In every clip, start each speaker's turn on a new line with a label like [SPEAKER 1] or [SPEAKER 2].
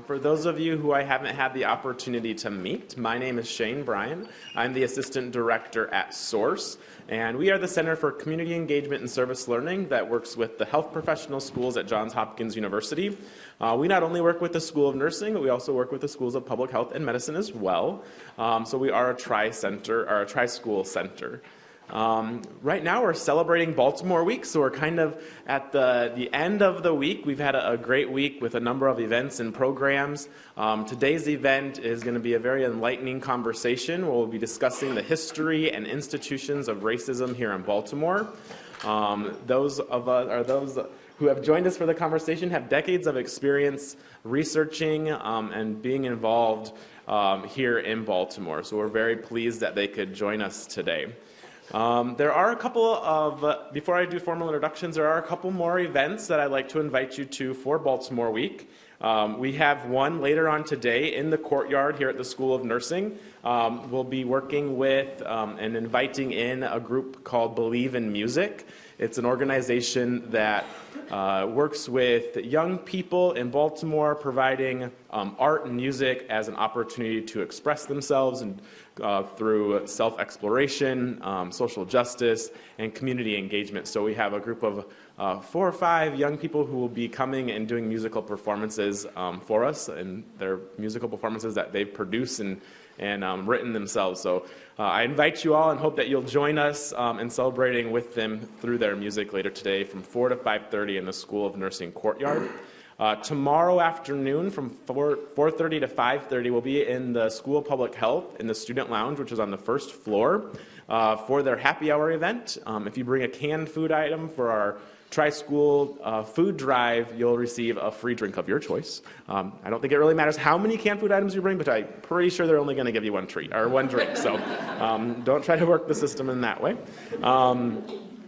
[SPEAKER 1] For those of you who I haven't had the opportunity to meet, my name is Shane Bryan. I'm the Assistant Director at SOURCE, and we are the Center for Community Engagement and Service Learning that works with the health professional schools at Johns Hopkins University. We not only work with the School of Nursing, but we also work with the Schools of Public Health and Medicine as well. So we are a tri-school center. Right now we're celebrating Baltimore Week, so we're kind of at the end of the week. We've had a great week with a number of events and programs. Today's event is going to be a very enlightening conversation where we'll be discussing the history and institutions of racism here in Baltimore. Those who have joined us for the conversation have decades of experience researching and being involved here in Baltimore, so we're very pleased that they could join us today. There are a couple of, before I do formal introductions, there are a couple more events that I'd like to invite you to for Baltimore Week. We have one later on today in the courtyard here at the School of Nursing. We'll be working with and inviting in a group called Believe in Music. It's an organization that works with young people in Baltimore, providing art and music as an opportunity to express themselves and through self-exploration, social justice, and community engagement. So we have a group of 4 or 5 young people who will be coming and doing musical performances for us, and they're musical performances that they've produced and written themselves. So I invite you all and hope that you'll join us in celebrating with them through their music later today from 4 to 5:30 in the School of Nursing courtyard. Tomorrow afternoon from 4:30 to 5:30 we'll be in the School of Public Health in the Student Lounge, which is on the first floor, for their happy hour event. If you bring a canned food item for our Tri-School food drive, you'll receive a free drink of your choice. I don't think it really matters how many canned food items you bring, but I'm pretty sure they're only going to give you one drink. So don't try to work the system in that way.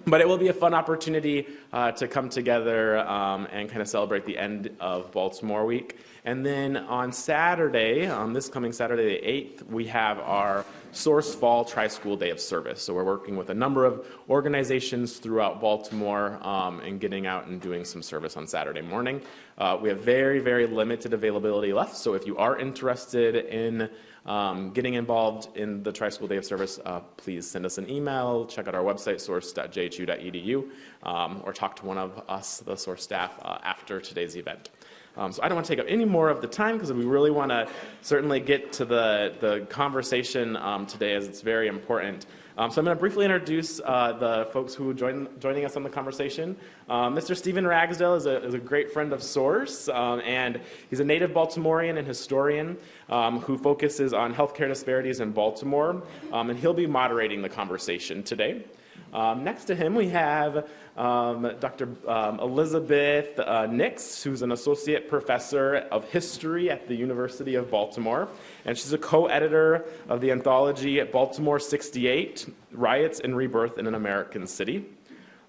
[SPEAKER 1] But it will be a fun opportunity to come together and kind of celebrate the end of Baltimore Week. And then on Saturday, this coming Saturday the 8th, we have our SOURCE Fall Tri-School Day of Service. So we're working with a number of organizations throughout Baltimore and getting out and doing some service on Saturday morning. We have very, very limited availability left, so if you are interested in getting involved in the Tri-School Day of Service, please send us an email, check out our website, source.jhu.edu, or talk to one of us, the SOURCE staff, after today's event. So I don't want to take up any more of the time because we really want to certainly get to the conversation today, as it's very important. So I'm going to briefly introduce the folks who are joining us on the conversation. Mr. Steven Ragsdale is a great friend of SOURCE, and he's a native Baltimorean and historian who focuses on healthcare disparities in Baltimore, and he'll be moderating the conversation today. Next to him, we have Dr. Elizabeth Nicks, who's an associate professor of history at the University of Baltimore, and she's a co-editor of the anthology Baltimore 68, Riots and Rebirth in an American City.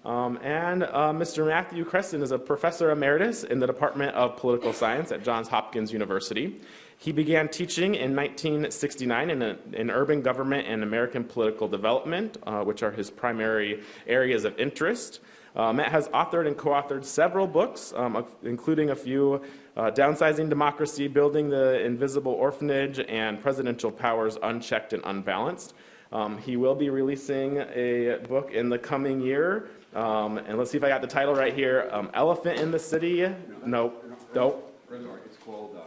[SPEAKER 1] And Mr. Matthew Crenson is a professor emeritus in the Department of Political Science at Johns Hopkins University. He began teaching in 1969 in urban government and American political development, which are his primary areas of interest. Matt has authored and co-authored several books, including a few, Downsizing Democracy, Building the Invisible Orphanage, and Presidential Powers, Unchecked and Unbalanced. He will be releasing a book in the coming year, and let's see if I got the title right here, Elephant in the City? Nope.
[SPEAKER 2] It's called,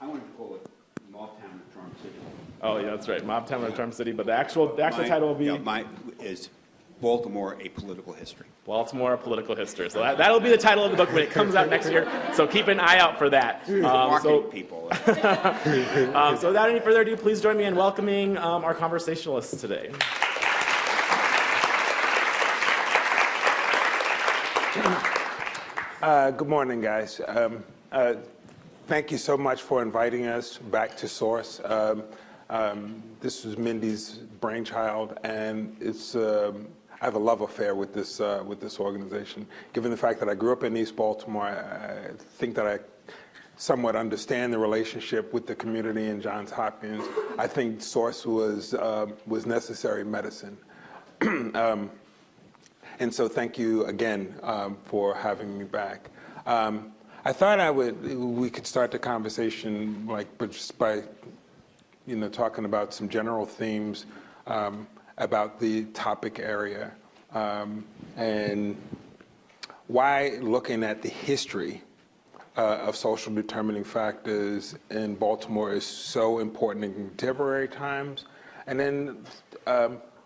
[SPEAKER 2] I want to call it Mobtown of Charm City.
[SPEAKER 1] Oh, yeah, that's right, Mobtown of Charm City, but the actual title will be...
[SPEAKER 2] Yeah, mine is Baltimore, A Political History.
[SPEAKER 1] Baltimore, A Political History. So that'll be the title of the book when it comes out next year, so keep an eye out for that.
[SPEAKER 2] Marketing people.
[SPEAKER 1] So without any further ado, please join me in welcoming our conversationalists today.
[SPEAKER 3] Good morning, guys. Thank you so much for inviting us back to SOURCE. This was Mindy's brainchild, and it's I have a love affair with this organization. Given the fact that I grew up in East Baltimore, I think that I somewhat understand the relationship with the community in Johns Hopkins. I think SOURCE was necessary medicine. And so thank you again for having me back. I thought we could start the conversation just by, talking about some general themes about the topic area, and why looking at the history of social determining factors in Baltimore is so important in contemporary times, and then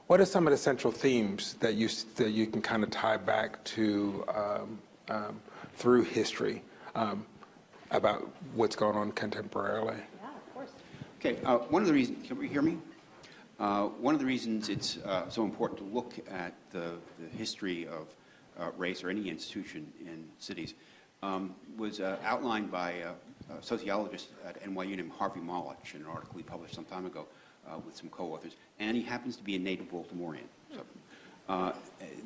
[SPEAKER 3] what are some of the central themes that you can kind of tie back to through history about what's going on contemporarily?
[SPEAKER 4] Yeah, of course.
[SPEAKER 2] Okay, one of the reasons, can we hear me? One of the reasons it's so important to look at the history of race or any institution in cities was outlined by a sociologist at NYU named Harvey Mollich in an article he published some time ago with some co-authors, and he happens to be a native Baltimorean. So,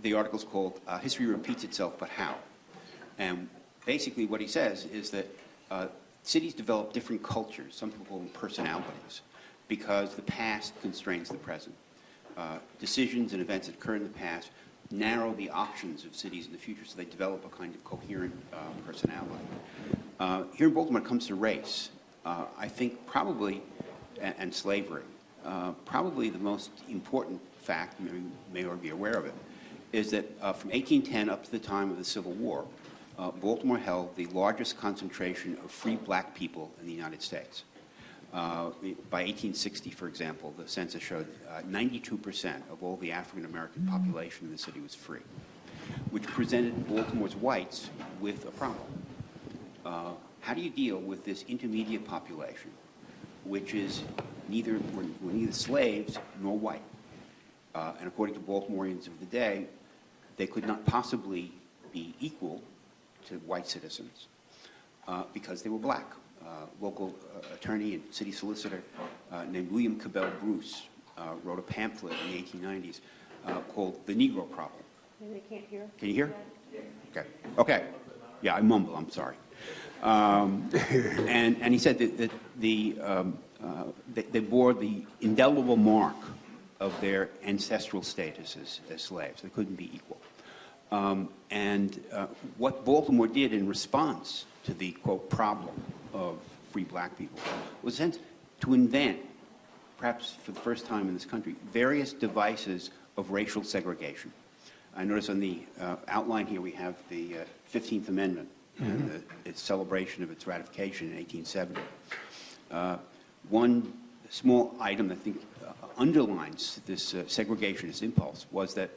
[SPEAKER 2] the article's called History Repeats Itself, But How? And basically what he says is that cities develop different cultures, some people call them personalities, because the past constrains the present. Decisions and events that occur in the past narrow the options of cities in the future, so they develop a kind of coherent personality. Here in Baltimore, when it comes to race, I think probably, and slavery, probably the most important fact, you may already be aware of it, is that from 1810 up to the time of the Civil War, Baltimore held the largest concentration of free black people in the United States. By 1860, for example, the census showed 92% of all the African-American population in the city was free, which presented Baltimore's whites with a problem. How do you deal with this intermediate population, which is neither slaves nor white? And according to Baltimoreans of the day, they could not possibly be equal to white citizens because they were black. Local attorney and city solicitor named William Cabell Bruce wrote a pamphlet in the 1890s called The Negro Problem.
[SPEAKER 4] Maybe they can't hear.
[SPEAKER 2] Can you hear? Okay. Okay. Yeah, I mumble. I'm sorry. And he said that they bore the indelible mark of their ancestral status as slaves. They couldn't be equal. What Baltimore did in response to the, quote, problem of free black people was to invent, perhaps for the first time in this country, various devices of racial segregation. I notice on the outline here we have the 15th Amendment and its celebration of its ratification in 1870. One small item that I think underlines this segregationist impulse was that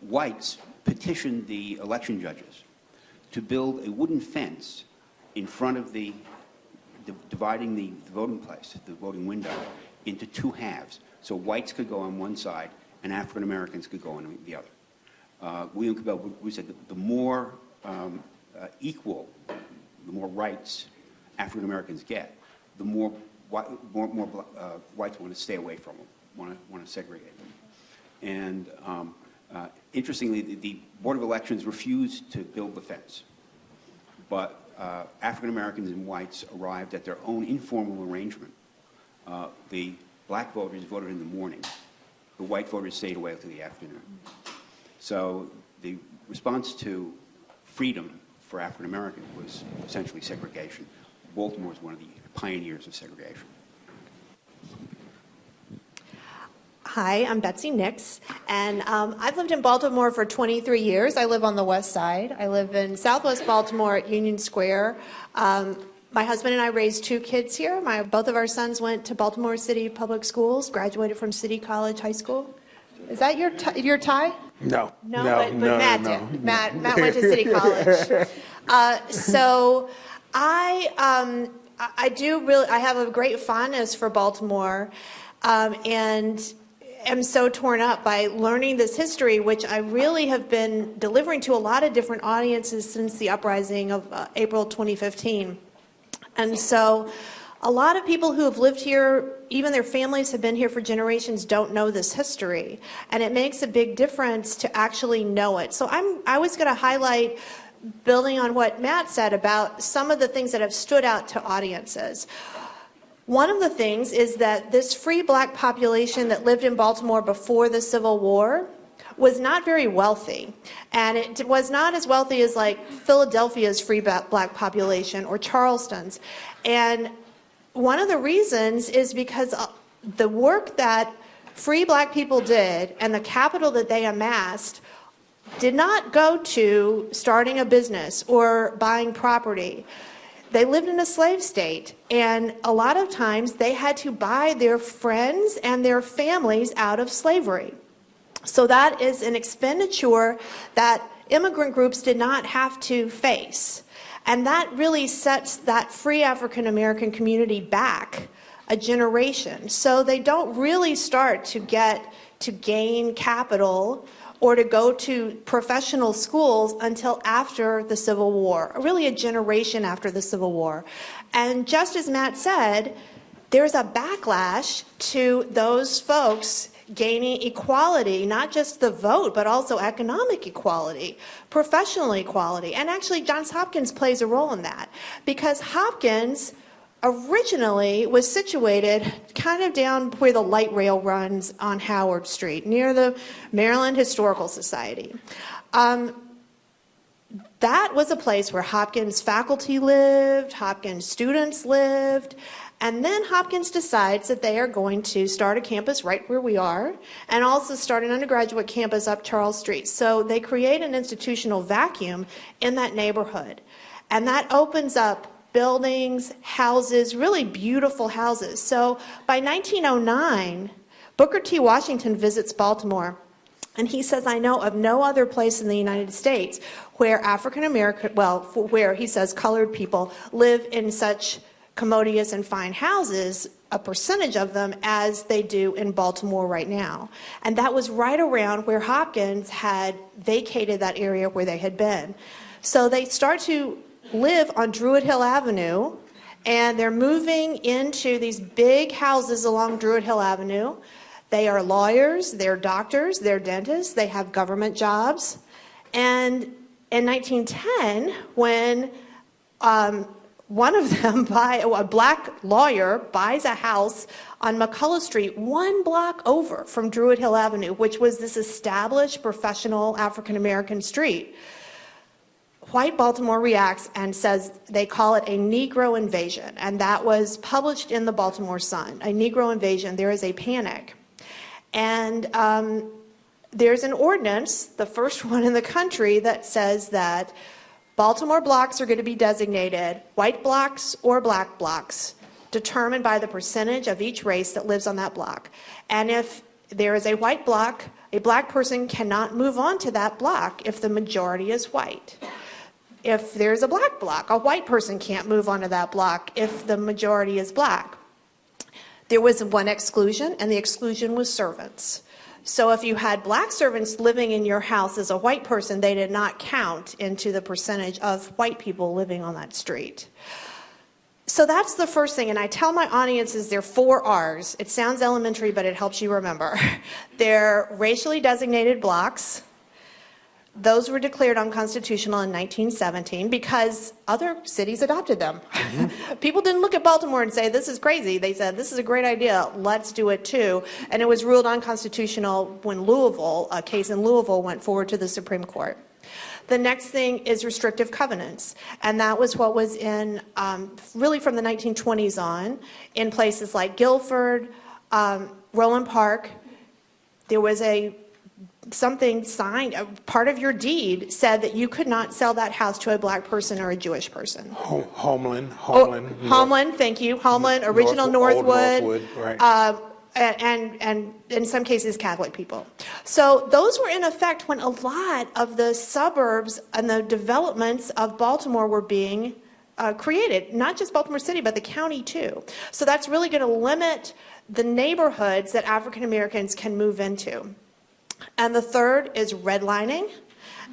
[SPEAKER 2] whites petitioned the election judges to build a wooden fence in front of dividing the voting place, the voting window, into two halves. So whites could go on one side and African Americans could go on the other. William Cabell Bruce said that the more equal, the more rights African Americans get, the more whites want to stay away from them, want to segregate them. And interestingly, the Board of Elections refused to build the fence, but African Americans and whites arrived at their own informal arrangement. The black voters voted in the morning. The white voters stayed away until the afternoon. So the response to freedom for African Americans was essentially segregation. Baltimore is one of the pioneers of segregation.
[SPEAKER 4] Hi, I'm Betsy Nicks, and I've lived in Baltimore for 23 years. I live on the west side. I live in southwest Baltimore at Union Square. My husband and I raised two kids here. Both of our sons went to Baltimore City Public Schools, graduated from City College High School. Is that your tie?
[SPEAKER 3] No.
[SPEAKER 4] No, but Matt did. Matt went to City College. So I have a great fondness for Baltimore, and am so torn up by learning this history, which I really have been delivering to a lot of different audiences since the uprising of April 2015. And so a lot of people who have lived here, even their families have been here for generations, don't know this history. And it makes a big difference to actually know it. So I was going to highlight, building on what Matt said about some of the things that have stood out to audiences. One of the things is that this free black population that lived in Baltimore before the Civil War was not very wealthy. And it was not as wealthy as like Philadelphia's free black population or Charleston's. And one of the reasons is because the work that free black people did and the capital that they amassed did not go to starting a business or buying property. They lived in a slave state, and a lot of times they had to buy their friends and their families out of slavery. So that is an expenditure that immigrant groups did not have to face. And that really sets that free African American community back a generation. So they don't really start to gain capital or to go to professional schools until after the Civil War, really a generation after the Civil War. And just as Matt said, there's a backlash to those folks gaining equality, not just the vote, but also economic equality, professional equality. And actually, Johns Hopkins plays a role in that, because Hopkins originally was situated kind of down where the light rail runs on Howard Street, near the Maryland Historical Society. That was a place where Hopkins faculty lived, Hopkins students lived, and then Hopkins decides that they are going to start a campus right where we are, and also start an undergraduate campus up Charles Street. So they create an institutional vacuum in that neighborhood, and that opens up buildings, houses, really beautiful houses. So by 1909, Booker T. Washington visits Baltimore, and he says, I know of no other place in the United States where African American, well, where he says colored people live in such commodious and fine houses, a percentage of them, as they do in Baltimore right now. And that was right around where Hopkins had vacated that area where they had been. So they start to live on Druid Hill Avenue, and they're moving into these big houses along Druid Hill Avenue. They are lawyers, they're doctors, they're dentists, they have government jobs. And in 1910, when one of them, a black lawyer, buys a house on McCullough Street, 1 block over from Druid Hill Avenue, which was this established professional African American street, white Baltimore reacts and says they call it a Negro invasion, and that was published in the Baltimore Sun. A Negro invasion, there is a panic. And there's an ordinance, the first one in the country, that says that Baltimore blocks are going to be designated white blocks or black blocks, determined by the percentage of each race that lives on that block. And if there is a white block, a black person cannot move on to that block if the majority is white. If there's a black block, a white person can't move onto that block if the majority is black. There was one exclusion, and the exclusion was servants. So if you had black servants living in your house as a white person, they did not count into the percentage of white people living on that street. So that's the first thing, and I tell my audiences there are 4 R's. It sounds elementary, but it helps you remember. They're racially designated blocks. Those were declared unconstitutional in 1917 because other cities adopted them. Mm-hmm. People didn't look at Baltimore and say, this is crazy. They said, this is a great idea, let's do it too. And it was ruled unconstitutional when a case in Louisville went forward to the Supreme Court. The next thing is restrictive covenants, and that was what was in, really from the 1920s on, in places like Guilford, Roland Park. There was something signed, part of your deed said that you could not sell that house to a black person or a Jewish person.
[SPEAKER 3] Homeland.
[SPEAKER 4] Homeland, thank you. Homeland, original Northwood,
[SPEAKER 3] right.
[SPEAKER 4] And in some cases Catholic people. So those were in effect when a lot of the suburbs and the developments of Baltimore were being created, not just Baltimore City, but the county too. So that's really going to limit the neighborhoods that African Americans can move into. And the third is redlining.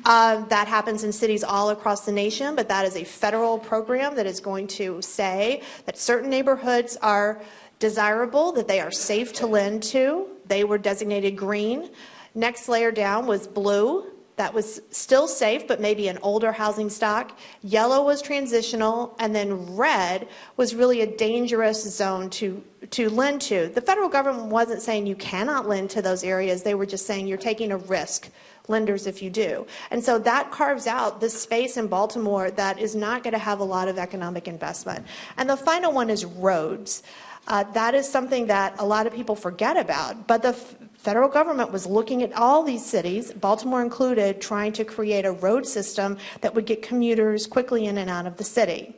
[SPEAKER 4] That happens in cities all across the nation, but that is a federal program that is going to say that certain neighborhoods are desirable, that they are safe to lend to. They were designated green. Next layer down was blue. that was still safe, but maybe an older housing stock. Yellow was transitional, and then red was really a dangerous zone to lend to. The federal government wasn't saying you cannot lend to those areas. They were just saying you're taking a risk, lenders, if you do. And so that carves out this space in Baltimore that is not going to have a lot of economic investment. And the final one is roads. That is something that a lot of people forget about, but the federal government was looking at all these cities, Baltimore included, trying to create a road system that would get commuters quickly in and out of the city.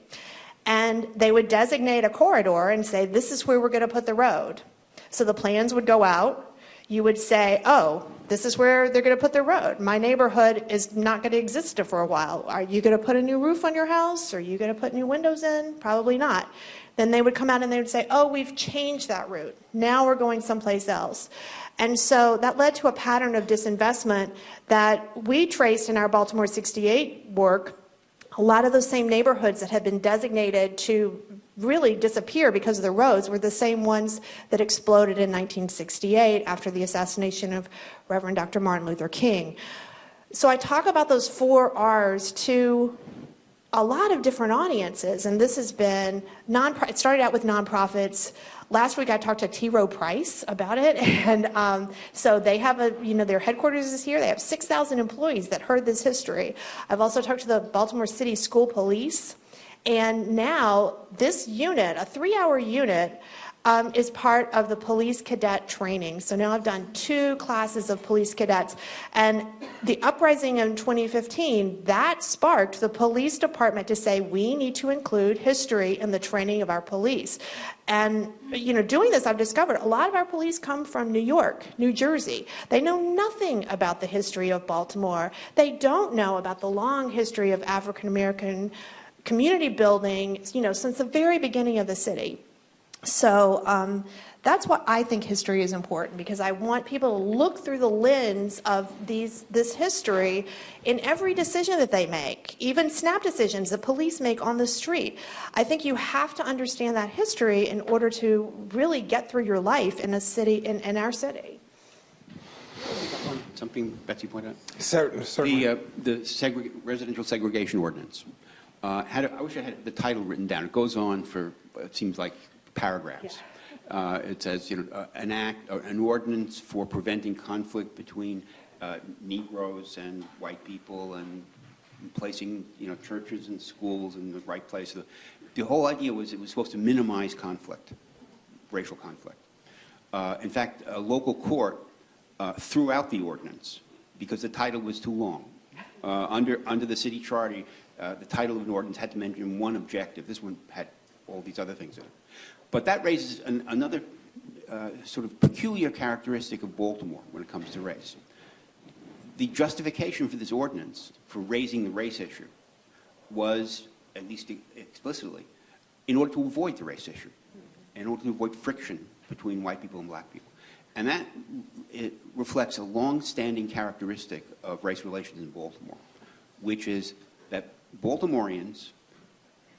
[SPEAKER 4] And they would designate a corridor and say, this is where we're going to put the road. So the plans would go out. You would say, oh, this is where they're going to put the road. My neighborhood is not going to exist for a while. Are you going to put a new roof on your house? Are you going to put new windows in? Probably not. Then they would come out and they would say, oh, we've changed that route. Now we're going someplace else. And so that led to a pattern of disinvestment that we traced in our Baltimore 68 work. A lot of those same neighborhoods that had been designated to really disappear because of the roads were the same ones that exploded in 1968 after the assassination of Reverend Dr. Martin Luther King. So I talk about those 4 R's to a lot of different audiences, and this has been, it started out with nonprofits. Last week I talked to T. Rowe Price about it, and so they have their headquarters is here. They have 6,000 employees that heard this history. I've also talked to the Baltimore City School Police, and now this unit, a 3-hour unit, is part of the police cadet training. So now I've done 2 classes of police cadets. And the uprising in 2015, that sparked the police department to say, we need to include history in the training of our police. And, doing this, I've discovered a lot of our police come from New York, New Jersey. They know nothing about the history of Baltimore. They don't know about the long history of African American community building, since the very beginning of the city. So that's why I think history is important, because I want people to look through the lens of this history in every decision that they make, even snap decisions that police make on the street. I think you have to understand that history in order to really get through your life in a city, in our city.
[SPEAKER 2] Something Betsy pointed out?
[SPEAKER 3] Certainly.
[SPEAKER 2] The residential segregation ordinance. I wish I had the title written down. It goes on for, it seems like, paragraphs. Yeah. It says, an ordinance for preventing conflict between Negroes and white people, and placing, churches and schools in the right place. The whole idea was it was supposed to minimize conflict, racial conflict. In fact, a local court threw out the ordinance because the title was too long. Under the city charter, the title of an ordinance had to mention one objective. This one had all these other things in it. But that raises another sort of peculiar characteristic of Baltimore when it comes to race. The justification for this ordinance, for raising the race issue, was, at least explicitly, in order to avoid the race issue, in order to avoid friction between white people and black people. And that reflects a long-standing characteristic of race relations in Baltimore, which is that Baltimoreans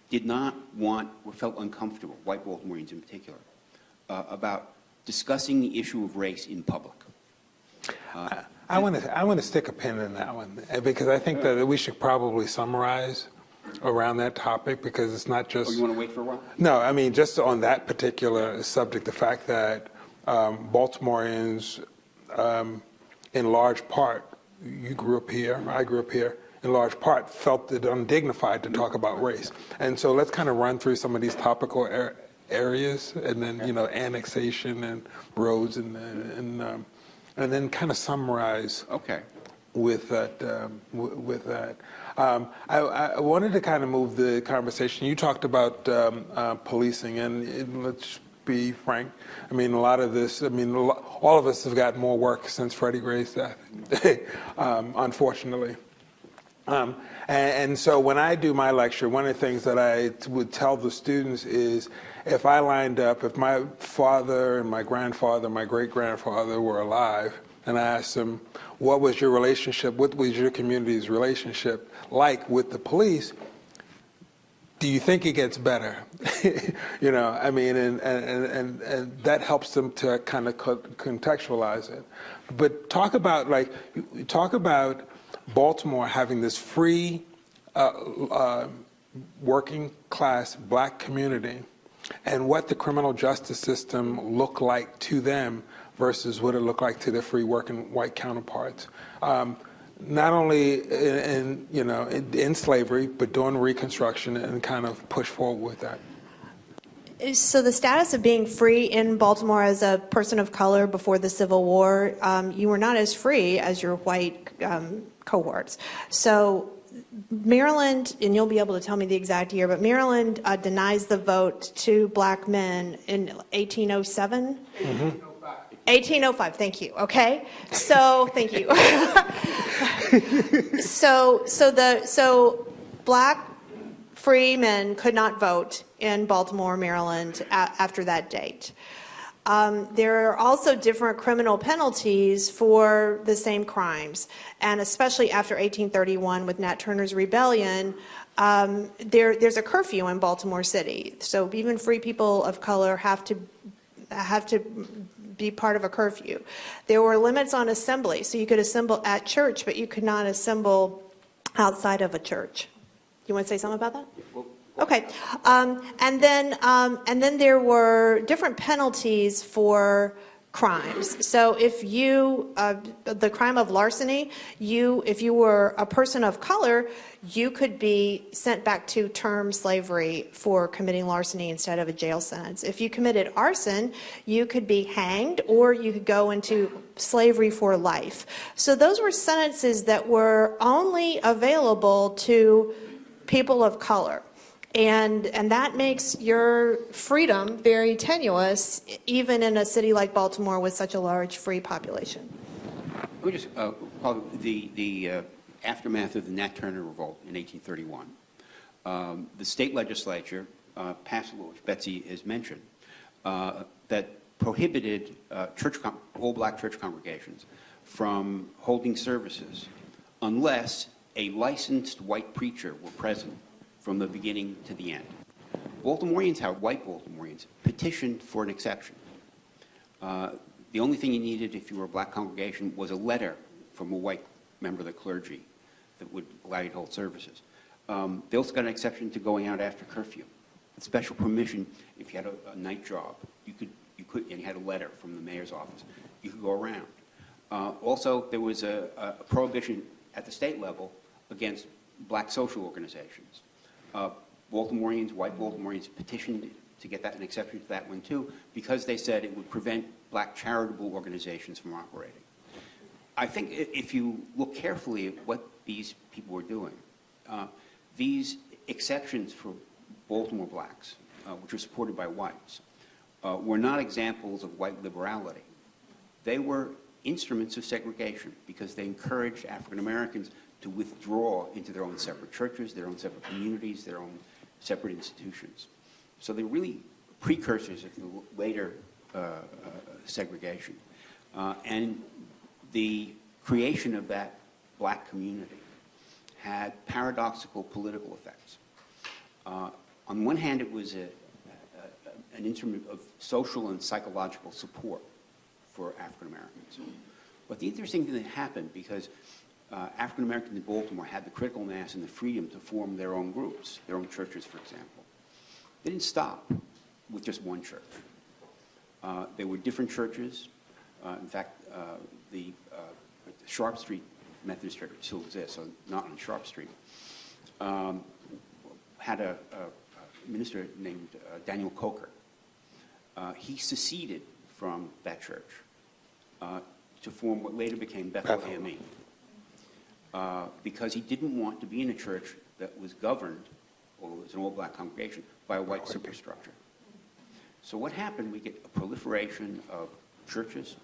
[SPEAKER 2] did not want or felt uncomfortable, white Baltimoreans in particular, about discussing the issue of race in public.
[SPEAKER 3] I want to stick a pin in that one, because I think that we should probably summarize around that topic, because it's not just...
[SPEAKER 2] Oh, you want to wait for a while?
[SPEAKER 3] No, I mean, just on that particular subject, the fact that Baltimoreans, in large part, you grew up here, I grew up here, in large part, felt it undignified to talk about race. And so let's kind of run through some of these topical areas, and then, annexation and roads, and then kind of summarize with that. I wanted to kind of move the conversation. You talked about policing, and let's be frank. I mean, a lot of this, all of us have got more work since Freddie Gray's death, unfortunately. And so when I do my lecture, one of the things that I would tell the students is, if I lined up, if my father and my grandfather, my great-grandfather were alive, and I asked them, what was your relationship, what was your community's relationship like with the police, do you think it gets better? And that helps them to kind of contextualize it. But talk about Baltimore having this free working class black community and what the criminal justice system looked like to them versus what it looked like to their free working white counterparts. Not only in slavery, but during Reconstruction, and kind of push forward with that.
[SPEAKER 4] So the status of being free in Baltimore as a person of color before the Civil War, you were not as free as your white cohorts. So Maryland, and you'll be able to tell me the exact year, but Maryland denies the vote to black men in 1807? Mm-hmm. 1805, thank you, okay? So, thank you. So black free men could not vote in Baltimore, Maryland after that date. There are also different criminal penalties for the same crimes, and especially after 1831 with Nat Turner's Rebellion, there's a curfew in Baltimore City. So even free people of color have to be part of a curfew. There were limits on assembly, so you could assemble at church, but you could not assemble outside of a church. You want to say something about that? Okay, and then there were different penalties for crimes. So if you, the crime of larceny, if you were a person of color, you could be sent back to term slavery for committing larceny instead of a jail sentence. If you committed arson, you could be hanged or you could go into slavery for life. So those were sentences that were only available to people of color. And that makes your freedom very tenuous, even in a city like Baltimore with such a large free population.
[SPEAKER 2] Let me just, the aftermath of the Nat Turner Revolt in 1831, the state legislature passed a law, which Betsy has mentioned, that prohibited all black church congregations from holding services unless a licensed white preacher were present from the beginning to the end. Baltimoreans, white Baltimoreans, petitioned for an exception. The only thing you needed if you were a black congregation was a letter from a white member of the clergy that would allow you to hold services. They also got an exception to going out after curfew. With special permission, if you had a night job, you could, and you had a letter from the mayor's office, you could go around. Also, there was a prohibition at the state level against black social organizations. Baltimoreans, white Baltimoreans, petitioned to get an exception to that one too, because they said it would prevent black charitable organizations from operating. I think if you look carefully at what these people were doing, these exceptions for Baltimore blacks, which were supported by whites, were not examples of white liberality. They were instruments of segregation because they encouraged African Americans to withdraw into their own separate churches, their own separate communities, their own separate institutions. So they're really precursors of the later segregation. And the creation of that black community had paradoxical political effects. On one hand, it was an instrument of social and psychological support for African Americans. But the interesting thing that happened, because African Americans in Baltimore had the critical mass and the freedom to form their own groups, their own churches, for example. They didn't stop with just one church. There were different churches. In fact, the Sharp Street Methodist Church, which still exists, so not on Sharp Street, had a minister named Daniel Coker. He seceded from that church to form what later became Bethel AME. Because he didn't want to be in a church that was governed, or was an all-black congregation, by a white superstructure. So what happened, we get a proliferation of churches.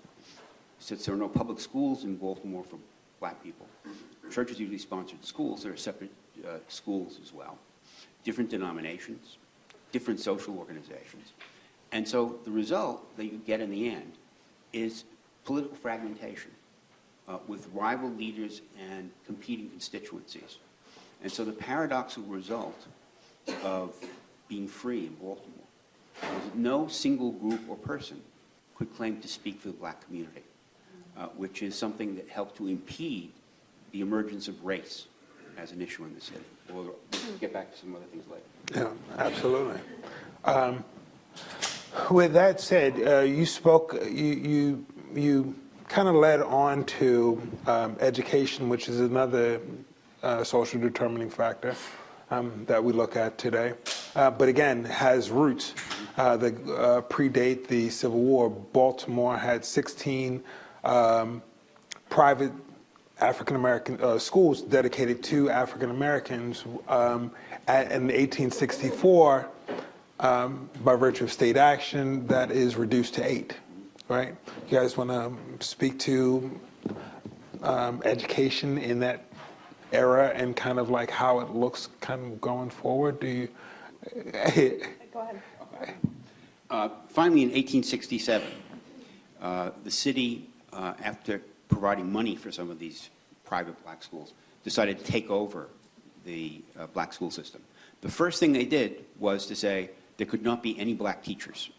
[SPEAKER 2] Since there are no public schools in Baltimore for black people, churches usually sponsored schools. There are separate schools as well. Different denominations, different social organizations. And so the result that you get in the end is political fragmentation. With rival leaders and competing constituencies. And so the paradoxical result of being free in Baltimore was that no single group or person could claim to speak for the black community, which is something that helped to impede the emergence of race as an issue in the city. We'll get back to some other things later.
[SPEAKER 3] Yeah, absolutely. With that said, you spoke, you kind of led on to education, which is another social determining factor that we look at today. But again, has roots that predate the Civil War. Baltimore had 16 private African-American schools dedicated to African-Americans. In 1864, by virtue of state action, that is reduced to 8, right? You guys want to speak to education in that era and kind of like how it looks kind of going forward? Do you?
[SPEAKER 4] Go ahead.
[SPEAKER 2] Finally, in 1867, the city, after providing money for some of these private black schools, decided to take over the black school system. The first thing they did was to say there could not be any black teachers.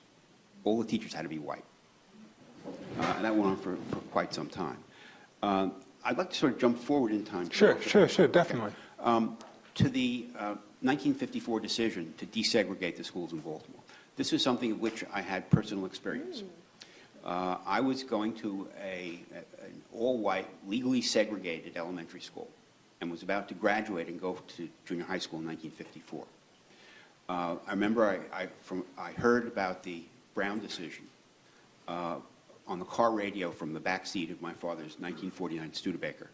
[SPEAKER 2] All the teachers had to be white. And that went on for quite some time. I'd like to sort of jump forward in time.
[SPEAKER 3] Sure, definitely.
[SPEAKER 2] To the 1954 decision to desegregate the schools in Baltimore. This was something of which I had personal experience. I was going to an all-white, legally segregated elementary school and was about to graduate and go to junior high school in 1954. I remember I heard about the Brown decision on the car radio from the back seat of my father's 1949 Studebaker.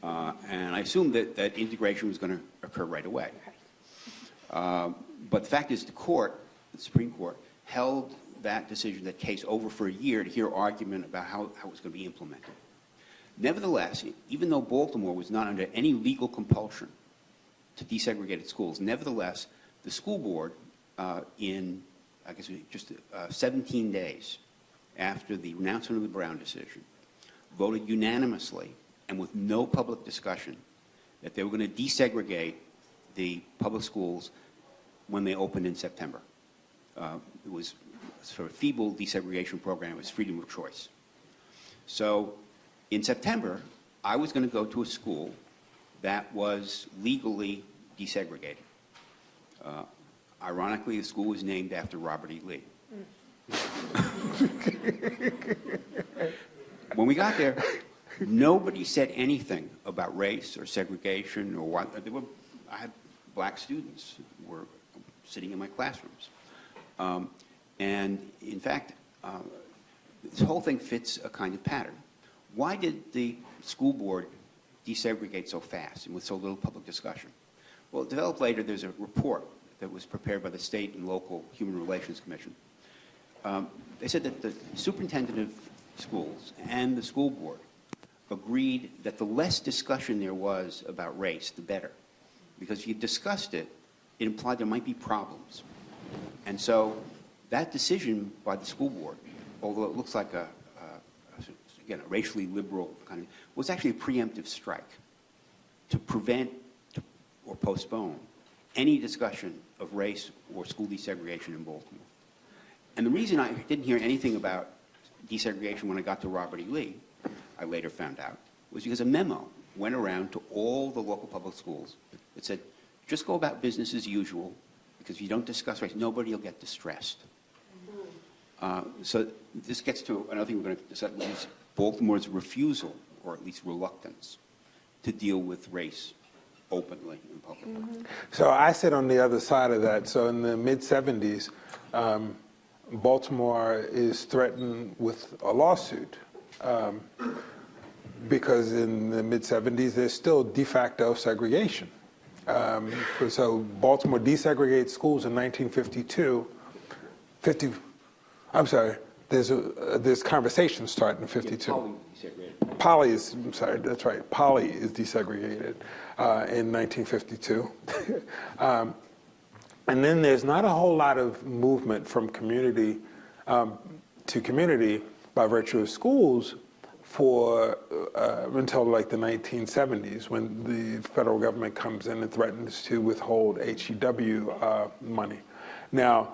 [SPEAKER 2] And I assumed that integration was going to occur right away. But the fact is the Supreme Court, held that decision, that case, over for a year to hear argument about how it was going to be implemented. Nevertheless, even though Baltimore was not under any legal compulsion to desegregate its schools, nevertheless, the school board, in, I guess, just 17 days after the announcement of the Brown decision, voted unanimously and with no public discussion that they were going to desegregate the public schools when they opened in September. It was a sort of feeble desegregation program. It was freedom of choice. So in September, I was going to go to a school that was legally desegregated. Ironically, the school was named after Robert E. Lee. When we got there, nobody said anything about race or segregation or what. I had black students who were sitting in my classrooms. And in fact, this whole thing fits a kind of pattern. Why did the school board desegregate so fast and with so little public discussion? Well, it developed later. There's a report that was prepared by the State and Local Human Relations Commission. They said that the superintendent of schools and the school board agreed that the less discussion there was about race, the better. Because if you discussed it, it implied there might be problems. And so that decision by the school board, although it looks like again, a racially liberal kind of, was actually a preemptive strike to prevent or postpone any discussion of race or school desegregation in Baltimore. And the reason I didn't hear anything about desegregation when I got to Robert E. Lee, I later found out, was because a memo went around to all the local public schools that said, just go about business as usual, because if you don't discuss race, nobody will get distressed. So this gets to another thing we're going to discuss, which is Baltimore's refusal, or at least reluctance, to deal with race openly in public. Mm-hmm.
[SPEAKER 3] So I sit on the other side of that. So in the mid-'70s, Baltimore is threatened with a lawsuit because in the mid-'70s, there's still de facto segregation. So Baltimore desegregates schools in 1952. There's conversations starting in 52. Poly is, I'm sorry, that's right. Poly is desegregated in 1952. And then there's not a whole lot of movement from community to community by virtue of schools for until like the 1970s, when the federal government comes in and threatens to withhold HEW money. Now,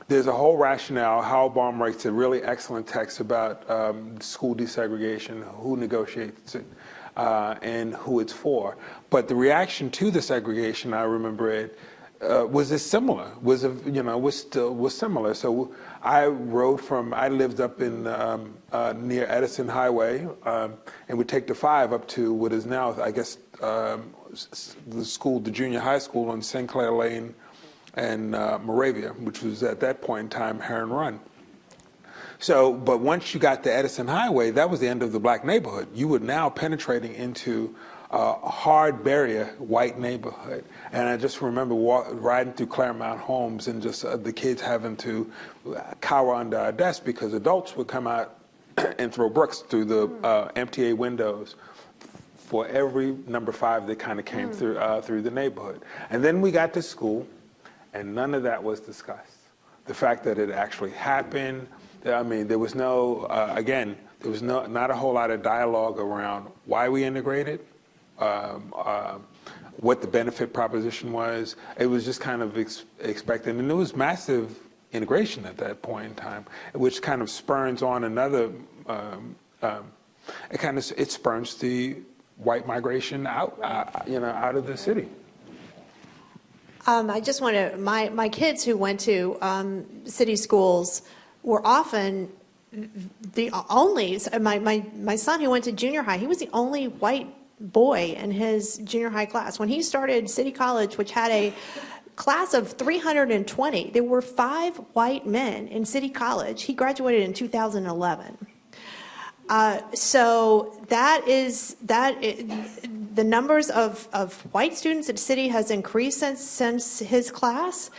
[SPEAKER 3] there's a whole rationale. Howell Baum writes a really excellent text about school desegregation, who negotiates it. and who it's for. But the reaction to the segregation, I remember it, was similar. Was similar. So I lived up in near Edison Highway, and would take the 5 up to what is now, I guess, the junior high school on St. Clair Lane and Moravia, which was at that point in time Heron Run. So, but once you got to Edison Highway, that was the end of the black neighborhood. You were now penetrating into a hard barrier white neighborhood. And I just remember riding through Claremont Homes and just the kids having to cower under our desks because adults would come out and throw bricks through the MTA windows for every number 5 that kind of came through the neighborhood. And then we got to school, and none of that was discussed. The fact that it actually happened, I mean, there was no, there was not a whole lot of dialogue around why we integrated, what the benefit proposition was. It was just kind of expected, and there was massive integration at that point in time, which kind of spurns on another, it spurns the white migration out, out of the city.
[SPEAKER 4] I just want to, my kids who went to city schools were often the only, my son who went to junior high, he was the only white boy in his junior high class. When he started City College, which had a class of 320, there were 5 white men in City College. He graduated in 2011. So the numbers of white students at City has increased since his class.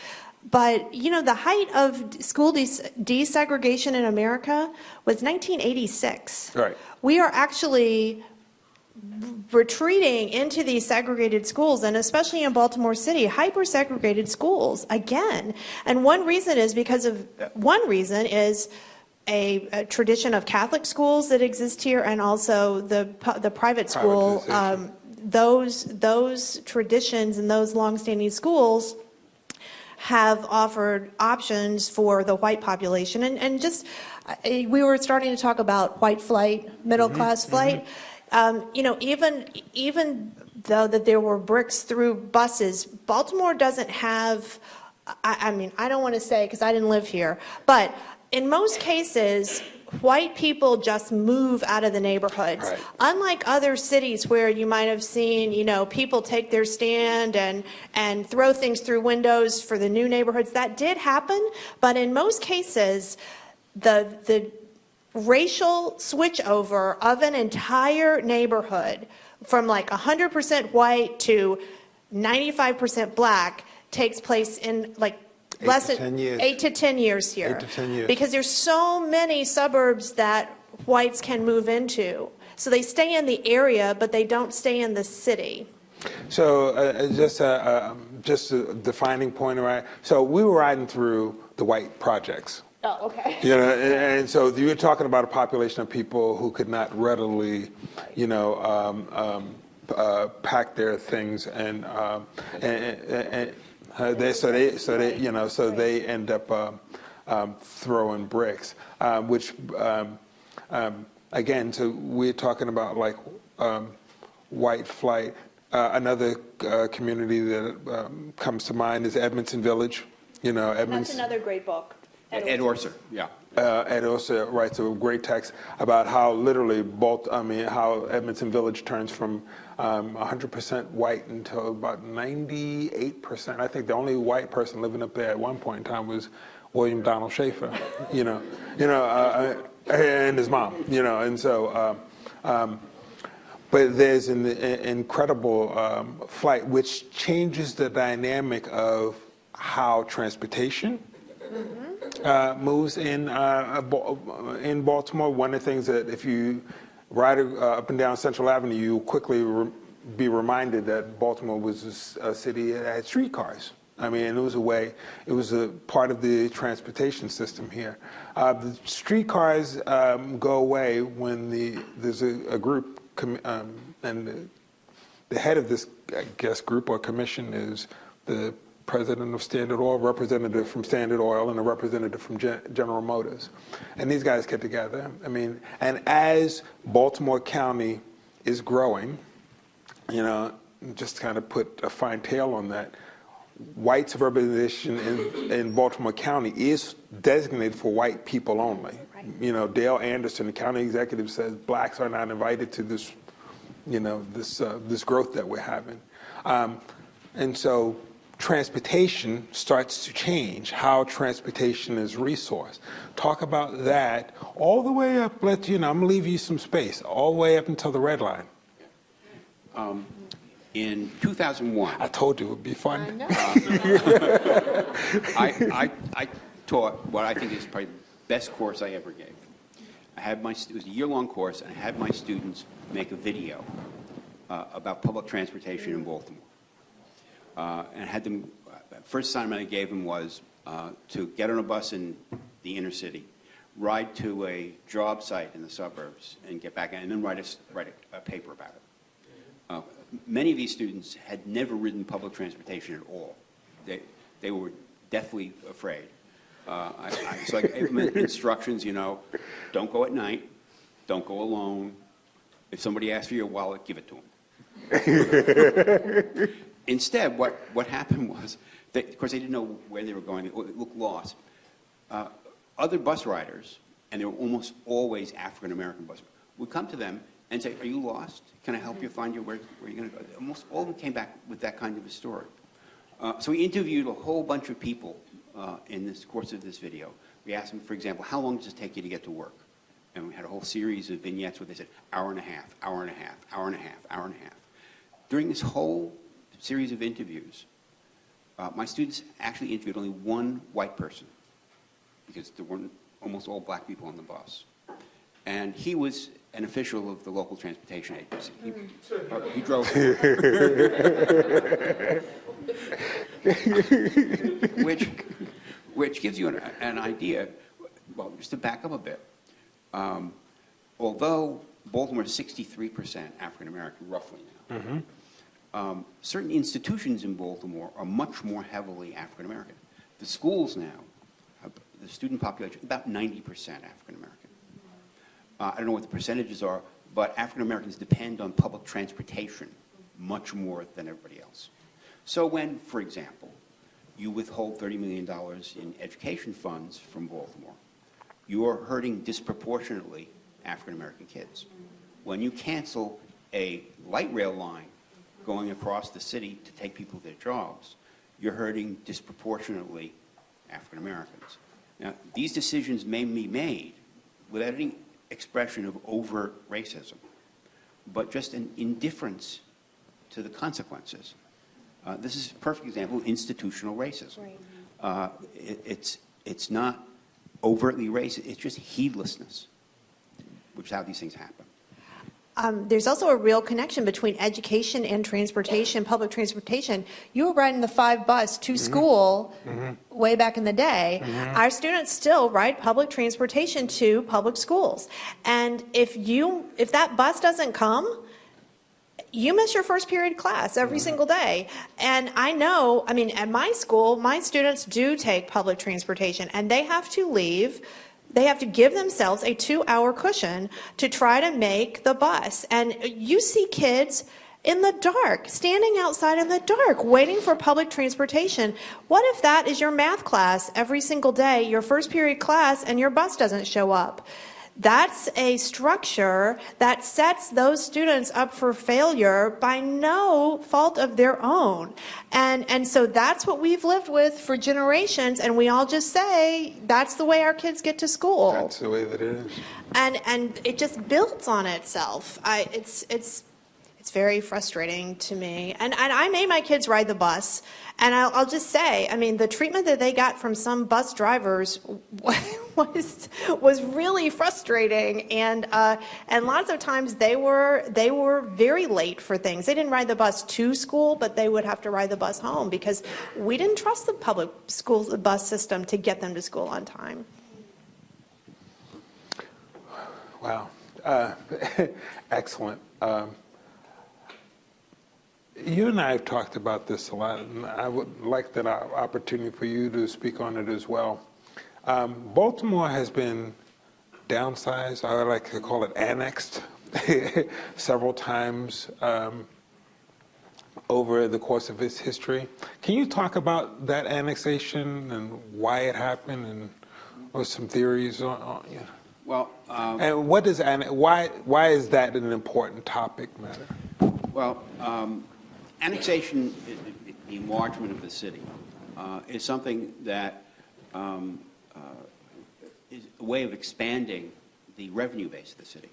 [SPEAKER 4] But, the height of school desegregation in America was 1986.
[SPEAKER 3] Right.
[SPEAKER 4] We are actually retreating into these segregated schools, and especially in Baltimore City, hyper-segregated schools again. And one reason is a tradition of Catholic schools that exist here, and also the private school. Those traditions and those longstanding schools have offered options for the white population, and just we were starting to talk about white flight, middle class flight. Even though that there were bricks through buses, Baltimore doesn't have. I don't want to say because I didn't live here, but in most cases, white people just move out of the neighborhoods.
[SPEAKER 3] Right.
[SPEAKER 4] Unlike other cities where you might have seen, people take their stand and throw things through windows for the new neighborhoods. That did happen, but in most cases, the racial switchover of an entire neighborhood from like 100% white to 95% black takes place in like less than 8 to 10 years here.
[SPEAKER 3] 8 to 10 years.
[SPEAKER 4] Because there's so many suburbs that whites can move into. So they stay in the area, but they don't stay in the city.
[SPEAKER 3] So just a defining point, right? So we were riding through the white projects.
[SPEAKER 4] Oh, okay.
[SPEAKER 3] And so you were talking about a population of people who could not readily, pack their things and they end up throwing bricks, which again, so we're talking about like white flight. Another community that comes to mind is Edmondson Village. Edmonds.
[SPEAKER 4] That's another great book.
[SPEAKER 2] Ed Orser, yeah.
[SPEAKER 3] Ed Orser writes a great text about how literally how Edmondson Village turns from 100% white until about 98%. I think the only white person living up there at one point in time was William Donald Schaefer, and his mom, and so. But there's an incredible flight which changes the dynamic of how transportation moves in Baltimore. One of the things that if you ride up and down Central Avenue, you quickly be reminded that Baltimore was a city that had streetcars. It was a part of the transportation system here. The streetcars go away when there's a group, and the head of this, I guess, group or commission is the president of Standard Oil, representative from Standard Oil, and a representative from General Motors. And these guys get together. And as Baltimore County is growing. You know, just to kind of put a fine tail on that, white suburbanization in Baltimore County is designated for white people only.
[SPEAKER 4] Right.
[SPEAKER 3] You know, Dale Anderson, the county executive, says blacks are not invited to this, you know, this growth that we're having. And so transportation starts to change, how transportation is resourced. Talk about that all the way up, I'm gonna leave you some space, all the way up until the red line.
[SPEAKER 2] In 2001,
[SPEAKER 3] I told you it would be fun.
[SPEAKER 4] I know.
[SPEAKER 2] I taught what I think is probably the best course I ever gave. It was a year-long course, and I had my students make a video about public transportation in Baltimore. And I had them, first assignment I gave them was to get on a bus in the inner city, ride to a job site in the suburbs, and get back, and then write a paper about it. Many of these students had never ridden public transportation at all. They were deathly afraid. So I gave them instructions, you know, don't go at night, don't go alone. If somebody asks for your wallet, give it to them. Instead, what happened was, of course, they didn't know where they were going. They looked lost. Other bus riders, and they were almost always African-American bus riders, would come to them and say, are you lost? Can I help you find where you're going to go? Almost all of them came back with that kind of a story. So we interviewed a whole bunch of people in this course of this video. We asked them, for example, how long does it take you to get to work? And we had a whole series of vignettes where they said, hour and a half, hour and a half, hour and a half, hour and a half. During this whole series of interviews, my students actually interviewed only one white person, because there weren't almost all black people on the bus. And he was an official of the local transportation agency. He drove. which gives you an idea. Well, just to back up a bit, although Baltimore is 63% African American, roughly now, certain institutions in Baltimore are much more heavily African American. The schools now, the student population, about 90% African American. I don't know what the percentages are, but African Americans depend on public transportation much more than everybody else. So when, for example, you withhold $30 million in education funds from Baltimore, you are hurting disproportionately African American kids. When you cancel a light rail line going across the city to take people to their jobs, you're hurting disproportionately African Americans. Now, these decisions may be made without any expression of overt racism, but just an indifference to the consequences. This is a perfect example of institutional racism. Right. It's not overtly racist, it's just heedlessness, which is how these things happen.
[SPEAKER 4] There's also a real connection between education and transportation, public transportation. You were riding the 5 bus to school way back in the day. Our students still ride public transportation to public schools. And if that bus doesn't come, you miss your first period class every single day. And I know, I mean, at my school, my students do take public transportation, and they have to leave. They have to give themselves a 2-hour cushion to try to make the bus. And you see kids in the dark, standing outside in the dark, waiting for public transportation. What if that is your math class every single day, your first period class, and your bus doesn't show up? That's a structure that sets those students up for failure by no fault of their own. And so that's what we've lived with for generations, and we all just say, that's the way our kids get to school.
[SPEAKER 3] That's the way that it is.
[SPEAKER 4] And it just builds on itself. It's very frustrating to me. And I made my kids ride the bus, and I'll just say, I mean, the treatment that they got from some bus drivers was really frustrating, and lots of times they were very late for things. They didn't ride the bus to school, but they would have to ride the bus home because we didn't trust the public school bus system to get them to school on time.
[SPEAKER 3] Wow. Excellent. You and I have talked about this a lot, and I would like that opportunity for you to speak on it as well. Baltimore has been downsized, I like to call it annexed, several times over the course of its history. Can you talk about that annexation and why it happened, and or some theories on you know?
[SPEAKER 2] Well,
[SPEAKER 3] and what does why is that an important topic matter?
[SPEAKER 2] well, annexation, the enlargement of the city, is something that is a way of expanding the revenue base of the city.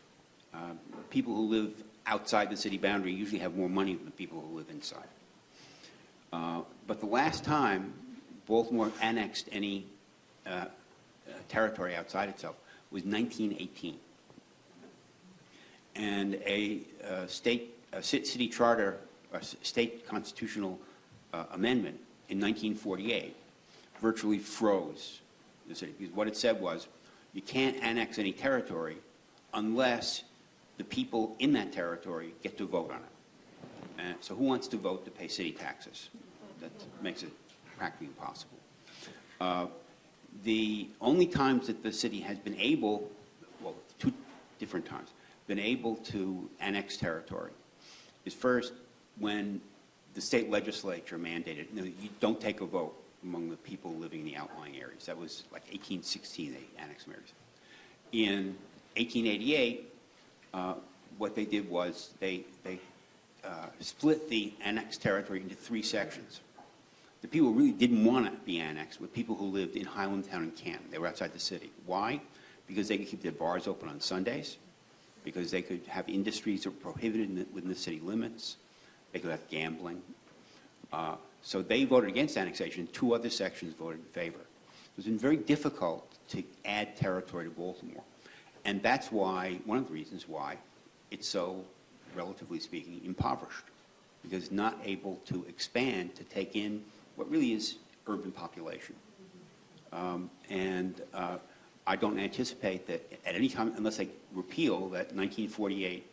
[SPEAKER 2] People who live outside the city boundary usually have more money than people who live inside. But the last time Baltimore annexed any territory outside itself was 1918. And a city charter, a state constitutional amendment in 1948 virtually froze the city. Because what it said was, you can't annex any territory unless the people in that territory get to vote on it. And so who wants to vote to pay city taxes? That makes it practically impossible. The only times that the city has been able, well, two different times, been able to annex territory is first when the state legislature mandated, you don't take a vote among the people living in the outlying areas. That was like 1816, they annexed areas. In 1888, what they did was they split the annexed territory into 3 sections. The people who really didn't want to be annexed were people who lived in Highlandtown and Canton. They were outside the city. Why? Because they could keep their bars open on Sundays, because they could have industries that were prohibited within the city limits. They could have gambling. So they voted against annexation. 2 other sections voted in favor. It's been very difficult to add territory to Baltimore. And that's why, one of the reasons why, it's so, relatively speaking, impoverished. Because it's not able to expand to take in what really is urban population. I don't anticipate that at any time, unless they repeal that 1948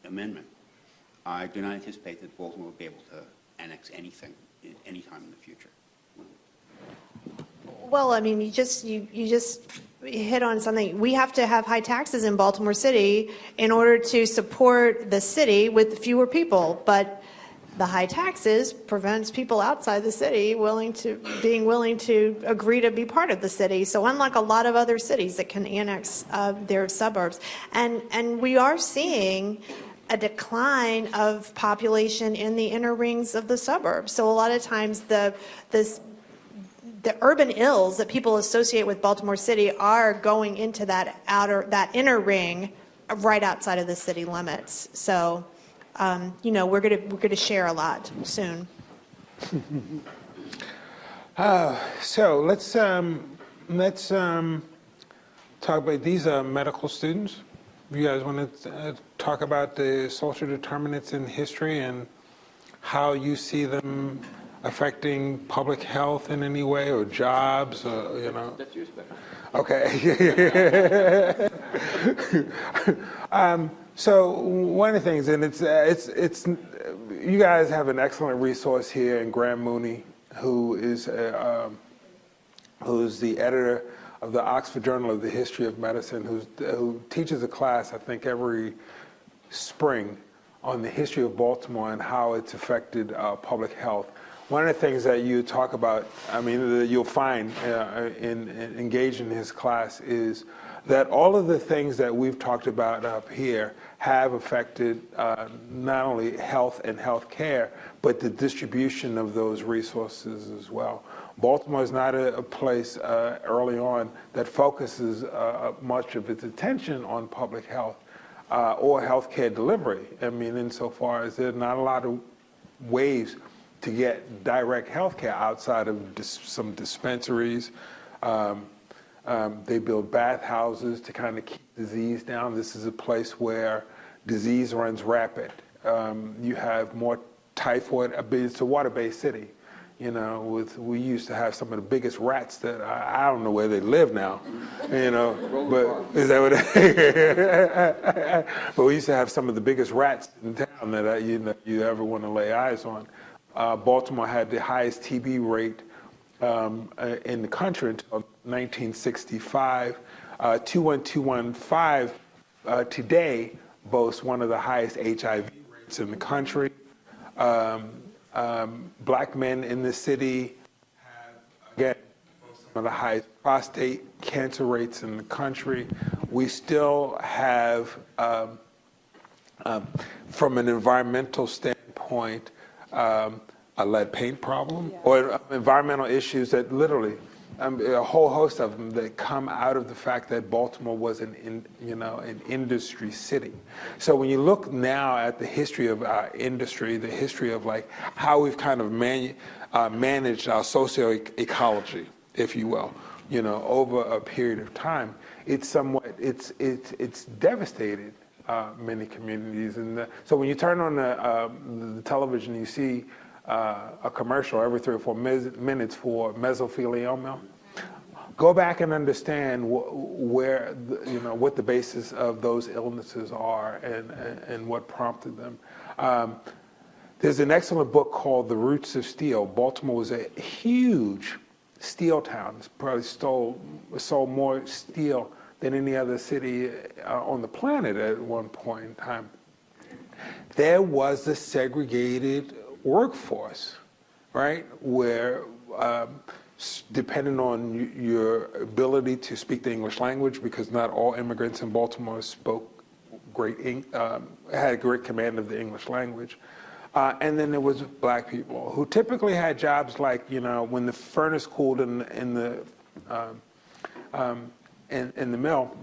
[SPEAKER 2] amendment, I do not anticipate that Baltimore will be able to annex anything at any time in the future.
[SPEAKER 4] Well, I mean, you just hit on something. We have to have high taxes in Baltimore City in order to support the city with fewer people, but the high taxes prevents people outside the city being willing to agree to be part of the city. So unlike a lot of other cities that can annex their suburbs, and we are seeing a decline of population in the inner rings of the suburbs. So a lot of times the urban ills that people associate with Baltimore City are going into that inner ring right outside of the city limits. So, we're gonna share a lot soon.
[SPEAKER 3] So let's talk about these medical students. You guys want to talk about the social determinants in history and how you see them affecting public health in any way, or jobs, or, you know?
[SPEAKER 2] That's your spec.
[SPEAKER 3] Okay. So one of the things, and it's you guys have an excellent resource here in Graham Mooney, who's the editor of the Oxford Journal of the History of Medicine, who teaches a class, I think, every spring on the history of Baltimore and how it's affected public health. One of the things that you talk about, I mean, that you'll find in engaging in his class is that all of the things that we've talked about up here have affected not only health and health care, but the distribution of those resources as well. Baltimore is not a place early on that focuses much of its attention on public health or healthcare delivery. I mean, insofar as there's not a lot of ways to get direct health care outside of some dispensaries. They build bathhouses to kind of keep disease down. This is a place where disease runs rapid. You have more typhoid. It's a water-based city. You know, we used to have some of the biggest rats that I don't know where they live now. You know, but is that what? But we used to have some of the biggest rats in town that you ever want to lay eyes on. Baltimore had the highest TB rate in the country until 1965. 21215 today, boasts one of the highest HIV rates in the country. Black men in the city have, again, some of the highest prostate cancer rates in the country. We still have, from an environmental standpoint, a lead paint problem, or environmental issues that literally, a whole host of them that come out of the fact that Baltimore was an industry city. So when you look now at the history of our industry, the history of like how we've kind of managed our socio-ecology, if you will, over a period of time, it's devastated many communities. And so when you turn on the television, you see a commercial every 3 or 4 minutes for mesothelioma. Go back and understand where what the basis of those illnesses are and what prompted them. There's an excellent book called The Roots of Steel. Baltimore was a huge steel town. It's probably sold more steel than any other city on the planet at one point in time. There was a segregated workforce, right, where depending on your ability to speak the English language, because not all immigrants in Baltimore spoke had great command of the English language. And then there was black people who typically had jobs like, when the furnace cooled in the mill,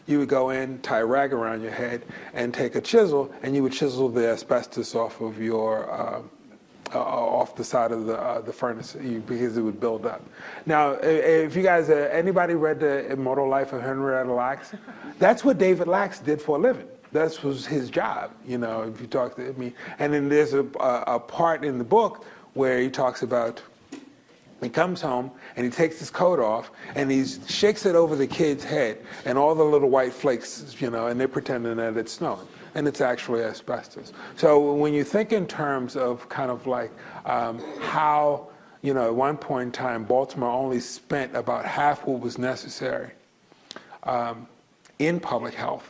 [SPEAKER 3] you would go in, tie a rag around your head, and take a chisel, and you would chisel the asbestos off of your off the side of the furnace because it would build up. Now, if you guys, anybody read The Immortal Life of Henrietta Lacks? That's what David Lacks did for a living. That was his job, if you talk to me. And then there's a part in the book where he talks about, he comes home and he takes his coat off and he shakes it over the kid's head and all the little white flakes, and they're pretending that it's snowing. And it's actually asbestos. So when you think in terms of kind of like how, at one point in time, Baltimore only spent about half what was necessary in public health,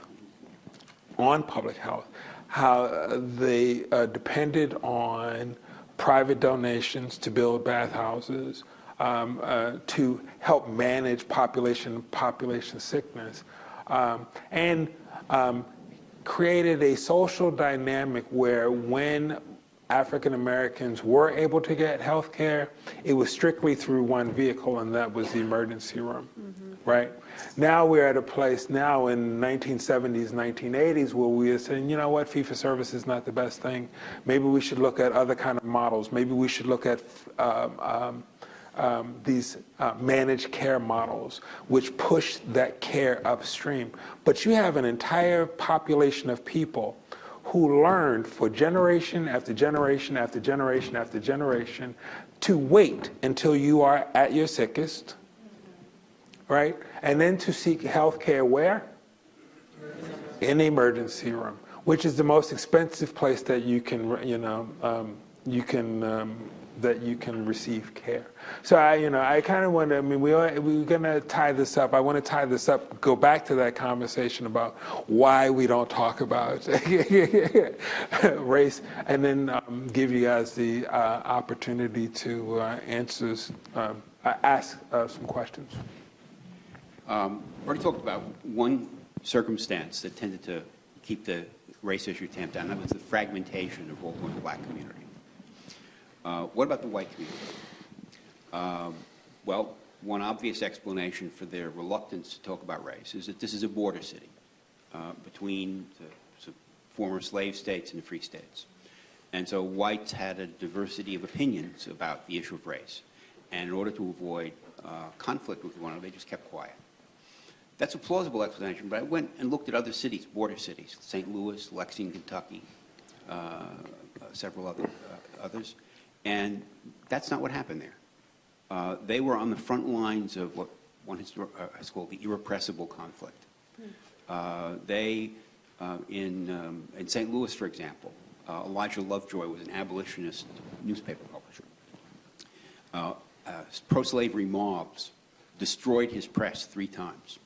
[SPEAKER 3] on public health, how they depended on private donations to build bathhouses, to help manage population sickness, and created a social dynamic where when African Americans were able to get health care, it was strictly through one vehicle, and that was the emergency room, right? Now we're at a place now in 1970s, 1980s where we are saying, you know what, fee-for-service is not the best thing. Maybe we should look at other kind of models. Maybe we should look at these managed care models, which push that care upstream. But you have an entire population of people who learned for generation after generation after generation after generation to wait until you are at your sickest, right? And then to seek health care where? In the emergency room, which is the most expensive place that you can, that you can receive care. So I kind of want to, we're going to tie this up. I want to tie this up, go back to that conversation about why we don't talk about race, and then give you guys the opportunity to ask some questions.
[SPEAKER 2] Already talked about one circumstance that tended to keep the race issue tamped down. That was the fragmentation of Baltimore's black community. What about the white community? Well, one obvious explanation for their reluctance to talk about race is that this is a border city between the former slave states and the free states. And so whites had a diversity of opinions about the issue of race. And in order to avoid conflict with one another, they just kept quiet. That's a plausible explanation, but I went and looked at other cities, border cities, St. Louis, Lexington, Kentucky, several others. And that's not what happened there. They were on the front lines of what one has called the irrepressible conflict. In St. Louis, for example, Elijah Lovejoy was an abolitionist newspaper publisher. Pro-slavery mobs destroyed his press 3 times.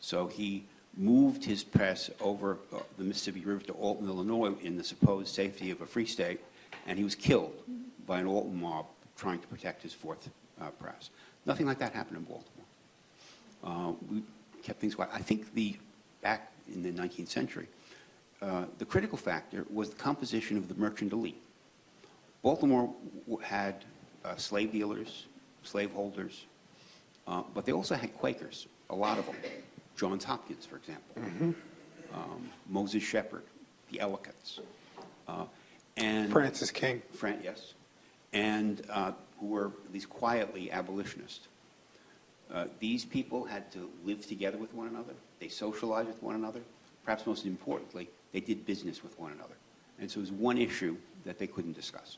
[SPEAKER 2] So he moved his press over the Mississippi River to Alton, Illinois, in the supposed safety of a free state, and he was killed by an Alton mob trying to protect his fourth press. Nothing like that happened in Baltimore. We kept things quiet. I think back in the 19th century, the critical factor was the composition of the merchant elite. Baltimore had slave dealers, slaveholders, but they also had Quakers, a lot of them. Johns Hopkins, for example. Moses Shepherd, the Ellicotts. And
[SPEAKER 3] Francis King.
[SPEAKER 2] Yes. And who were at least quietly abolitionists. These people had to live together with one another. They socialized with one another. Perhaps most importantly, they did business with one another. And so it was one issue that they couldn't discuss.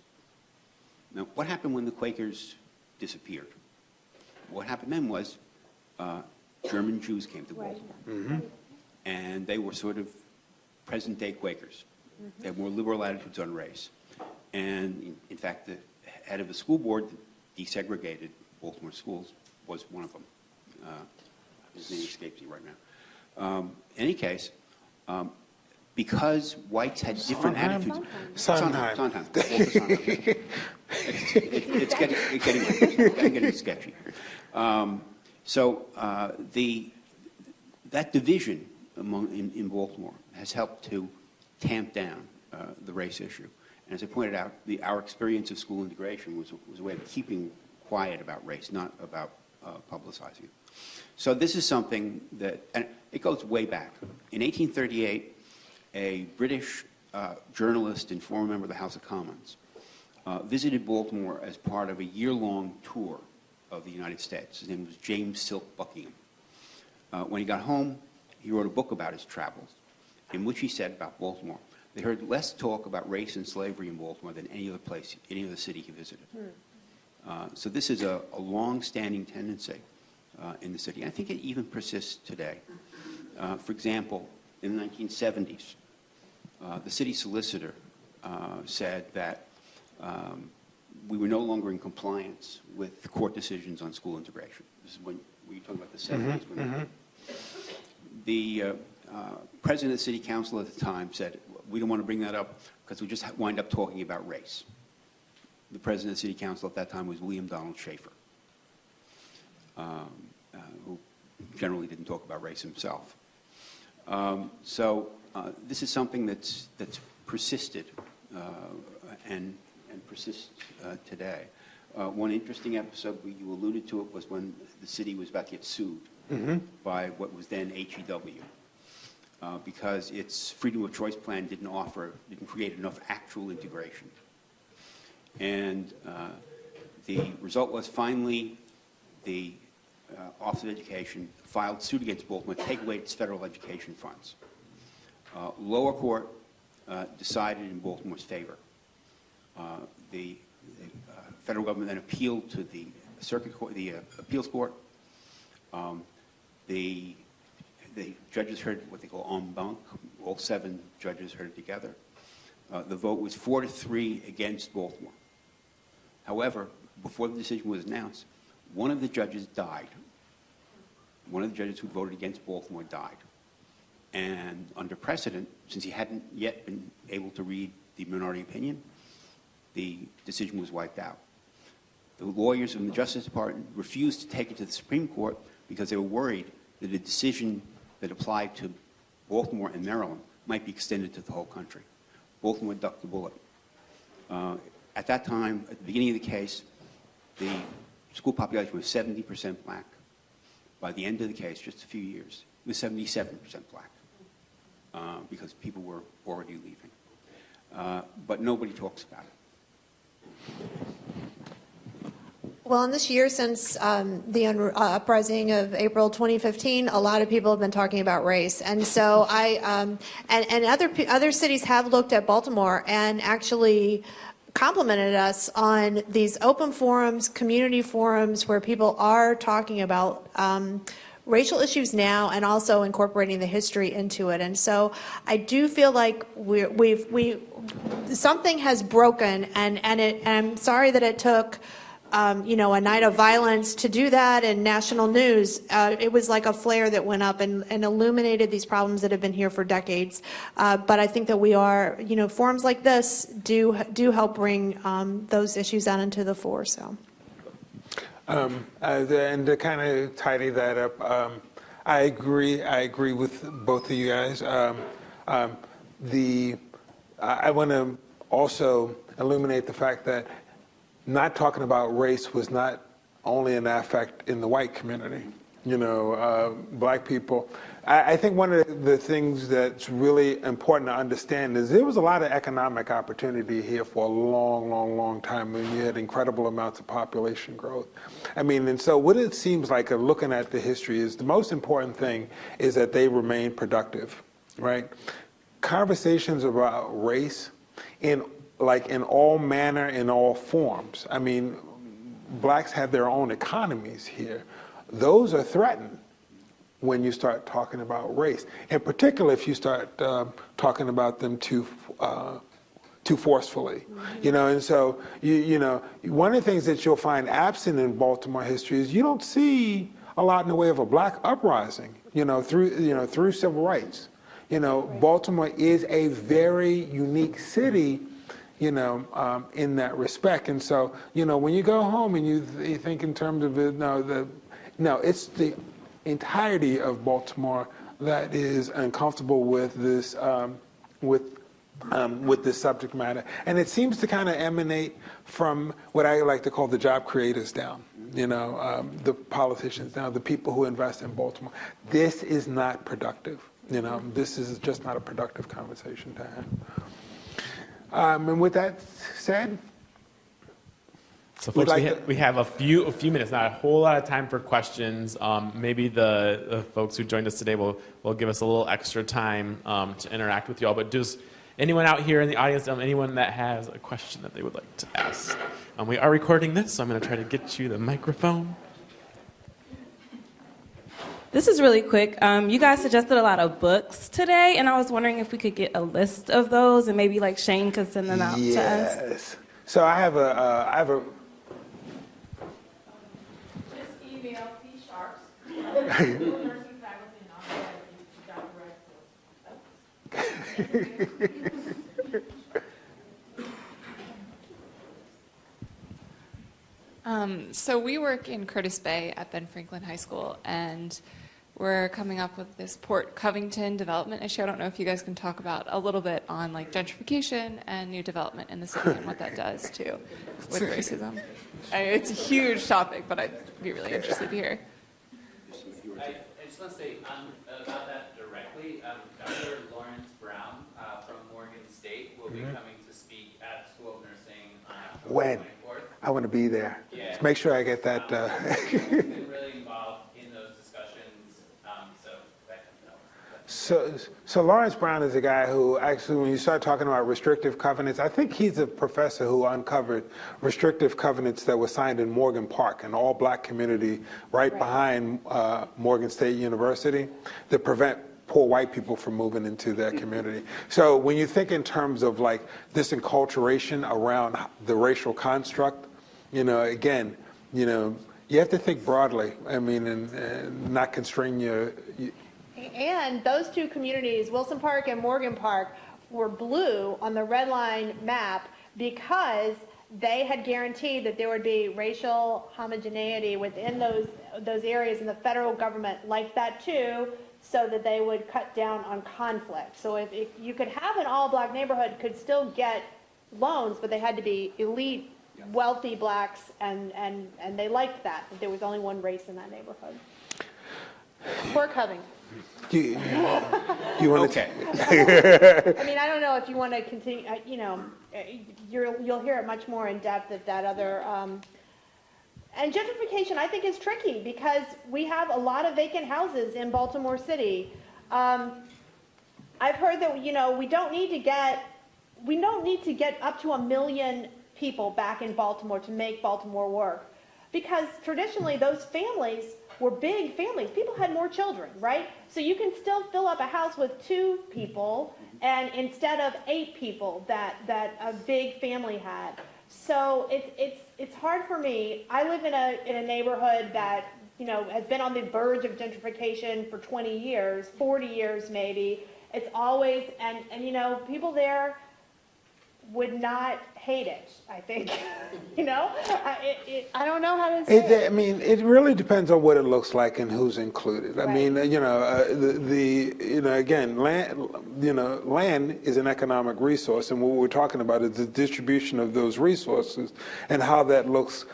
[SPEAKER 2] Now, what happened when the Quakers disappeared? What happened then was German Jews came to Baltimore. And they were sort of present-day Quakers. They had more liberal attitudes on race. And in fact, the head of the school board that desegregated Baltimore schools was one of them. His name escapes me right now. In any case, because whites had different attitudes. Sondheim. It's getting sketchy. So that division in Baltimore has helped to tamp down the race issue. And as I pointed out, our experience of school integration was a way of keeping quiet about race, not about publicizing it. So this is something that, and it goes way back. In 1838, a British journalist and former member of the House of Commons visited Baltimore as part of a year-long tour of the United States. His name was James Silk Buckingham. When he got home, he wrote a book about his travels, in which he said about Baltimore, they heard less talk about race and slavery in Baltimore than any other place, any other city he visited. So this is a long-standing tendency in the city. I think it even persists today. For example, in the 1970s, the city solicitor said that we were no longer in compliance with court decisions on school integration. This is when we were talking about the 70s. The president of the city council at the time said, we don't want to bring that up because we just wind up talking about race. The president of the city council at that time was William Donald Schaefer, who generally didn't talk about race himself. So this is something that's persisted and persists today. One interesting episode, you alluded to it, was when the city was about to get sued by what was then HEW. Because its freedom of choice plan didn't create enough actual integration. And the result was finally the Office of Education filed suit against Baltimore to take away its federal education funds. Lower court decided in Baltimore's favor. The federal government then appealed to the circuit court, the appeals court. The judges heard what they call en banc. All 7 judges heard it together. The vote was 4-3 against Baltimore. However, before the decision was announced, one of the judges died. One of the judges who voted against Baltimore died. And under precedent, since he hadn't yet been able to read the minority opinion, the decision was wiped out. The lawyers in the Justice Department refused to take it to the Supreme Court because they were worried that a decision that applied to Baltimore and Maryland might be extended to the whole country. Baltimore ducked the bullet. At that time, at the beginning of the case, the school population was 70% black. By the end of the case, just a few years, it was 77% black because people were already leaving. But nobody talks about it.
[SPEAKER 4] Well, in this year since the uprising of April 2015, a lot of people have been talking about race, and so and other cities have looked at Baltimore and actually complimented us on these open forums, community forums, where people are talking about racial issues now and also incorporating the history into it. And so I do feel like something has broken, and I'm sorry that it took a night of violence to do that in national news. It was like a flare that went up and illuminated these problems that have been here for decades. But I think that we are, forums like this do help bring those issues out into the fore. So.
[SPEAKER 3] And to kind of tidy that up, I agree with both of you guys. I want to also illuminate the fact that not talking about race was not only an affect in the white community. Black people. I think one of the things that's really important to understand is there was a lot of economic opportunity here for a long, long, long time when you had incredible amounts of population growth. And so what it seems like looking at the history is the most important thing is that they remain productive, right? Conversations about race in all manner, in all forms. Blacks have their own economies here. Those are threatened when you start talking about race. In particular, if you start talking about them too forcefully. And so, one of the things that you'll find absent in Baltimore history is you don't see a lot in the way of a black uprising, through civil rights. Baltimore is a very unique city, in that respect. And so, when you go home and you think in terms of it's the entirety of Baltimore that is uncomfortable with this this subject matter, and it seems to kind of emanate from what I like to call the job creators down. The politicians down, the people who invest in Baltimore. This is not productive. This is just not a productive conversation to have. And with that said.
[SPEAKER 1] So folks, we have a few minutes, not a whole lot of time for questions. Maybe the folks who joined us today will give us a little extra time to interact with you all. But does anyone out here in the audience, anyone that has a question that they would like to ask? We are recording this, so I'm going to try to get you the microphone.
[SPEAKER 5] This is really quick. You guys suggested a lot of books today, and I was wondering if we could get a list of those, and maybe Shane could send them out to us.
[SPEAKER 3] Yes. So I have a
[SPEAKER 6] So we work in Curtis Bay at Ben Franklin High School, and we're coming up with this Port Covington development issue. I don't know if you guys can talk about a little bit on gentrification and new development in the city and what that does too with racism. It's a huge topic, but I'd be really interested to hear.
[SPEAKER 7] I just want to say about that directly. Dr. Lawrence Brown from Morgan State will be coming to speak at School of Nursing on October 24th.
[SPEAKER 3] I want to be there.
[SPEAKER 7] Yeah.
[SPEAKER 3] Let's make sure I get that.
[SPEAKER 7] He's been really involved in those discussions, so that comes out.
[SPEAKER 3] So Lawrence Brown is a guy who actually, when you start talking about restrictive covenants, I think he's a professor who uncovered restrictive covenants that were signed in Morgan Park, an all-black community right behind Morgan State University, that prevent poor white people from moving into that community. So when you think in terms of this enculturation around the racial construct, again, you have to think broadly. And not constrain you.
[SPEAKER 4] And those two communities, Wilson Park and Morgan Park, were blue on the red line map because they had guaranteed that there would be racial homogeneity within those areas, and the federal government liked that too, so that they would cut down on conflict. So if you could have an all-black neighborhood, could still get loans, but they had to be elite, wealthy blacks, and they liked that there was only one race in that neighborhood. Poor Covington.
[SPEAKER 3] You want
[SPEAKER 2] Okay.
[SPEAKER 4] I don't know if you want to continue. You'll hear it much more in depth at that other. And gentrification, I think, is tricky because we have a lot of vacant houses in Baltimore City. I've heard that we don't need to get up to 1 million people back in Baltimore to make Baltimore work, because traditionally those families were big families. People had more children, right? So you can still fill up a house with 2 people, and instead of 8 people that a big family had. So it's hard for me. I live in a neighborhood that, you know, has been on the verge of gentrification for 20 years, 40 years maybe. It's always, and you know, people there would not hate it, I think. You know, I don't know how to say it.
[SPEAKER 3] I mean, it really depends on what it looks like and who's included. I mean, you know, you know, again, land is an economic resource, and what we're talking about is the distribution of those resources and how that looks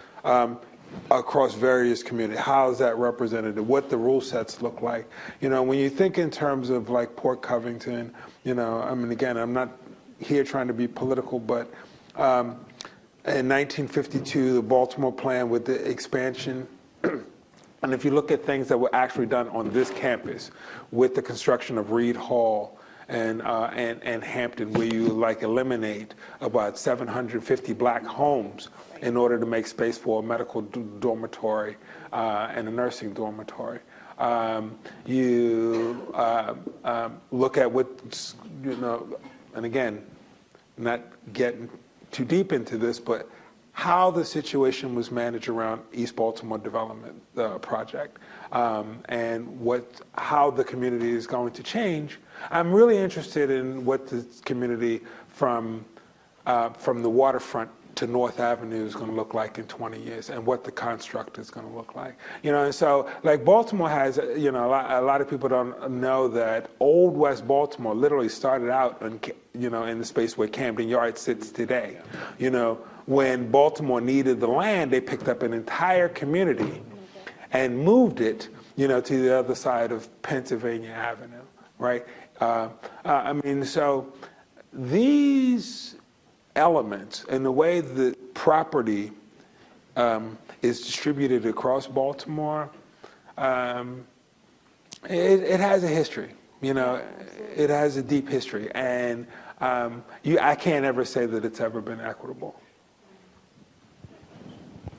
[SPEAKER 3] across various communities. How is that represented? What the rule sets look like? You know, when you think in terms of like Port Covington, you know, I mean, again, I'm not here trying to be political, but in 1952, the Baltimore plan with the expansion, and if you look at things that were actually done on this campus with the construction of Reed Hall and Hampton, where you like eliminate about 750 black homes in order to make space for a medical dormitory and a nursing dormitory. You look at what, you know, and again, not getting too deep into this, but how the situation was managed around East Baltimore Development Project and how the community is going to change. I'm really interested in what the community from the waterfront to North Avenue is going to look like in 20 years and what the construct is going to look like. You know, and so like Baltimore has, you know, a lot of people don't know that Old West Baltimore literally started out in, you know, in the space where Camden Yards sits today. You know, when Baltimore needed the land, they picked up an entire community and moved it, you know, to the other side of Pennsylvania Avenue, right? I mean, so these elements and the way that property is distributed across Baltimore, it has a history. You know, it has a deep history, and I can't ever say that it's ever been equitable.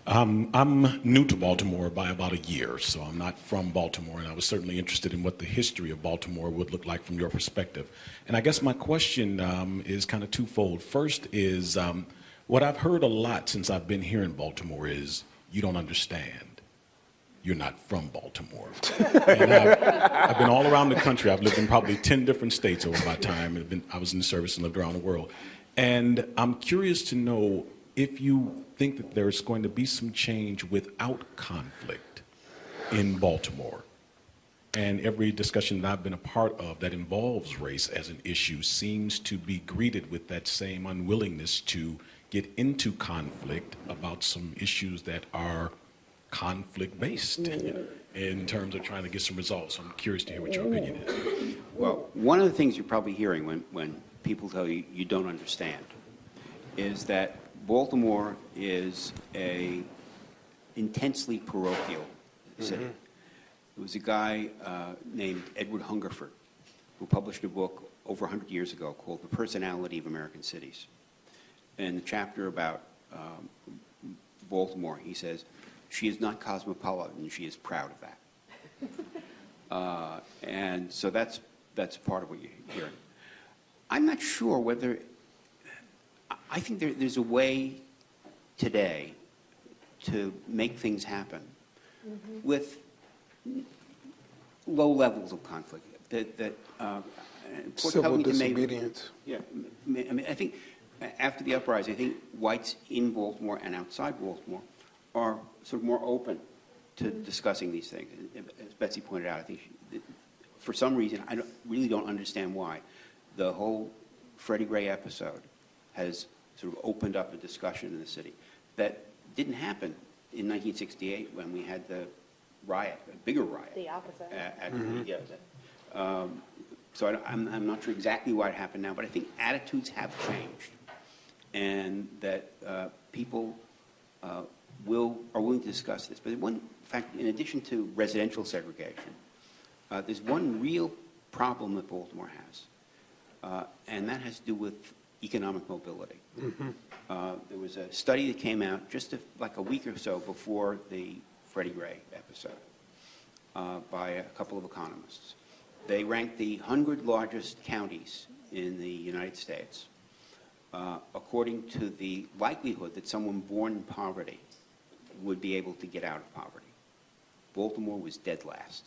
[SPEAKER 8] I'm new to Baltimore by about a year, so I'm not from Baltimore, and I was certainly interested in what the history of Baltimore would look like from your perspective. And I guess my question is kind of twofold. First is, what I've heard a lot since I've been here in Baltimore is, you don't understand. You're not from Baltimore. And I've been all around the country. I've lived in probably 10 different states over my time. I was in the service and lived around the world. And I'm curious to know if you think that there's going to be some change without conflict in Baltimore. And every discussion that I've been a part of that involves race as an issue seems to be greeted with that same unwillingness to get into conflict about some issues that are conflict-based, you know, in terms of trying to get some results. So I'm curious to hear what your opinion is.
[SPEAKER 2] Well, one of the things you're probably hearing when people tell you you don't understand is that Baltimore is a intensely parochial city. There was a guy named Edward Hungerford who published a book over 100 years ago called The Personality of American Cities. In the chapter about Baltimore, he says, she is not cosmopolitan, she is proud of that. And so that's part of what you're hearing. I'm not sure whether, I think there's a way today to make things happen with low levels of conflict.
[SPEAKER 3] Civil disobedience.
[SPEAKER 2] Yeah, I mean, I think after the uprising, I think whites in Baltimore and outside Baltimore are sort of more open to discussing these things. As Betsy pointed out, I think for some reason, I really don't understand why, the whole Freddie Gray episode has sort of opened up a discussion in the city that didn't happen in 1968 when we had the riot, a bigger riot.
[SPEAKER 4] The opposite.
[SPEAKER 2] So I'm not sure exactly why it happened now, but I think attitudes have changed, and that people are willing to discuss this. But in fact, in addition to residential segregation, there's one real problem that Baltimore has, and that has to do with economic mobility. There was a study that came out just like a week or so before the Freddie Gray episode by a couple of according to the likelihood that someone born in poverty would be able to get out of poverty. Baltimore was dead last.